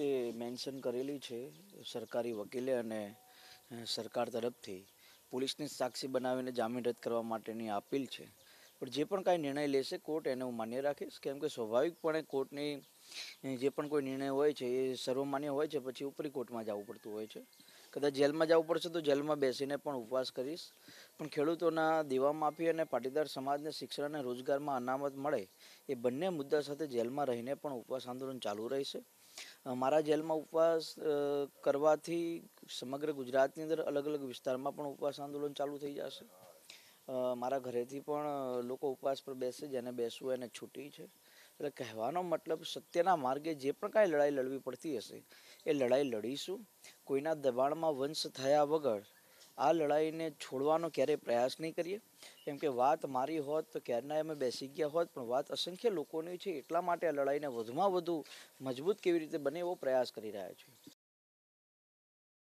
રીતે મેન્શન કરેલી છે સરકારી વકીલે અને સરકાર તરફથી પોલીસને સાક્ષી બનાવીને જામીન રદ કરવા માટેની અપીલ છે. પણ જે પણ કાંઈ નિર્ણય લેશે કોર્ટ એને હું માન્ય રાખીશ, કેમ કે સ્વાભાવિકપણે કોર્ટની જે પણ કોઈ નિર્ણય હોય છે એ સર્વમાન્ય હોય છે, પછી ઉપરી કોર્ટમાં જવું પડતું હોય છે. કદાચ જેલમાં જવું પડશે તો જેલમાં બેસીને પણ ઉપવાસ કરીશ, પણ ખેડૂતોના દેવા માફી અને પાટીદાર સમાજને શિક્ષણ અને રોજગારમાં અનામત મળે એ બંને મુદ્દા સાથે જેલમાં રહીને પણ ઉપવાસ આંદોલન ચાલુ રહેશે. મારા જેલમાં ઉપવાસ કરવાથી સમગ્ર ગુજરાતની અંદર અલગ અલગ વિસ્તારમાં પણ ઉપવાસ આંદોલન ચાલુ થઈ જશે. મારા ઘરેથી પણ લોકો ઉપવાસ પર બેસે, જેને બેસવું એને છૂટી છે. એટલે કહેવાનો મતલબ સત્યના માર્ગે જે પણ કાંઈ લડાઈ લડવી પડતી હશે એ લડાઈ લડીશું. કોઈના દબાણમાં વંશ થયા વગર આ લડાઈને છોડવાનો ક્યારેય પ્રયાસ નહીં કરીએ, કેમ કે વાત મારી હોત તો ક્યારના અમે બેસી ગયા હોત, પણ વાત અસંખ્ય લોકોની છે. એટલા માટે આ લડાઈને વધુમાં વધુ મજબૂત કેવી રીતે બને એવો પ્રયાસ કરી રહ્યા છે.